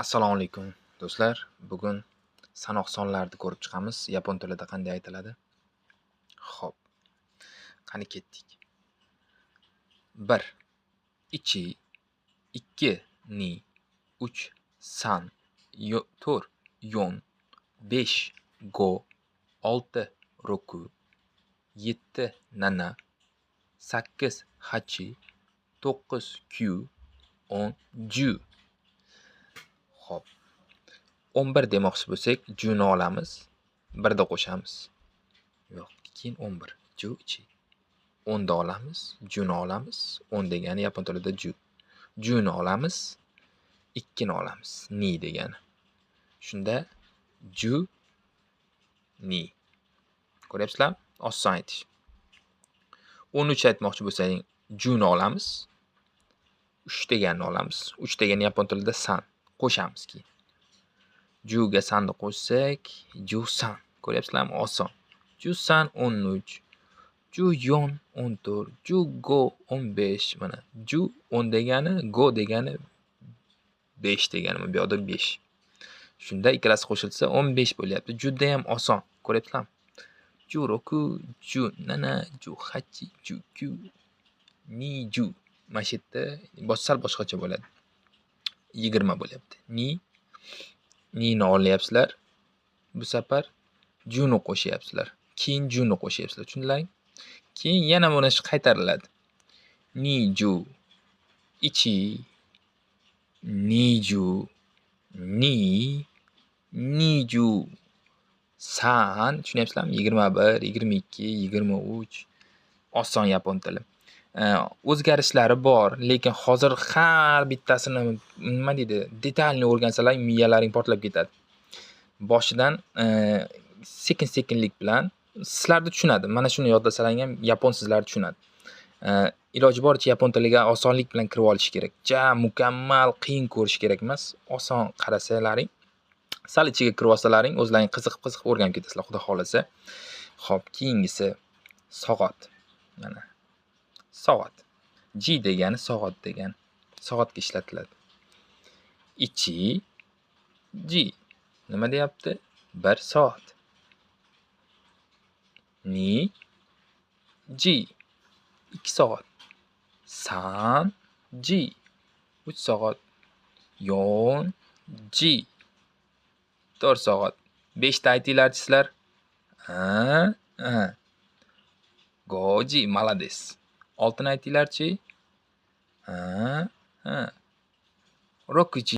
Assalomu alaykum do'stlar. Bugun sanoq sonlarni ko'rib chiqamiz. Yapon tilida qanday aytiladi? Xo'p. Qani ketdik. 1 ichi, 2 ni, 3 san, 4 yon, 5 go, 6 roku, 7 nana, 8 hachi, 9 kyu, 10 ju. Xo'p. 11 demoqchi bo'lsak, juni olamiz, 1 da qo'shamiz. Yo'q, keyin 11. Ju ichi. 10 da olamiz, juni olamiz. 10 degani yapon tilida ju. Juni olamiz, 2 ni olamiz. Ni degani. Shunda ju ni. Ko'ryapsizlarmi? Oson aytish. 13 aytmoqchi bo'lsang, juni olamiz. 3 deganini olamiz. 3 degani yapon tilida san. Qo'shamiz keyin. Juga sanni qo'shsak, jusan. Ko'ryapsizlarmi? Oson. Jusan 13, juyon 14, jugo 15. Mana ju 10 degani, go degani 5 degani. Bu yoqda 5. Shunda ikkalasi qo'shilsa 15 bo'lyapti. Juda ham oson. Ko'ryapsizlarmi? Ju roku, ju nana, ju hachi, ju kyu, ni ju. Mana shu yerda sal boshqacha bo'ladi. 20 bo'lyapti. Nini olyapsizlar. Bu safar juni qo'shyapsizlar. Keyin juni qo'shyapsizlar. Tushundilaring? Keyin yana mana shu qaytariladi. Ni ju, ichi, ni ju, ni, ni ju, san. Tushunyapsizlarmi? 21, 22, 23. Oson yapon tili. O'zgarishlari bor, lekin hozir har bittasini nima deydi, detalni o'rgansalar miyalaring portlab ketadi. Boshidan sekin-sekinlik bilan sizlarni tushunadi. Mana shuni yodlasalar ham yapon sizlarni tushunadi. Iloji boricha yapon tiliga osonlik bilan kirib olish kerak. Mukammal qiyin ko'rish kerak emas. Oson qarasalaring, sal ichiga kirib olsalaring, o'zlaring qiziqib o'rganib ketasizlar, xudo xolasa. Xo'p, keyingisi soat. Mana soat. Ji degani soat degani. Soatga ishlatiladi. Ichi, ji. Nima deyapti? 1 soat. Ni, ji. 2 soat. San, ji. 3 soat. Yon, ji. 4 soat. 5 ta aytinglarchi sizlar. Goji, malades. 6 ni aytinglarchi. Rokuji.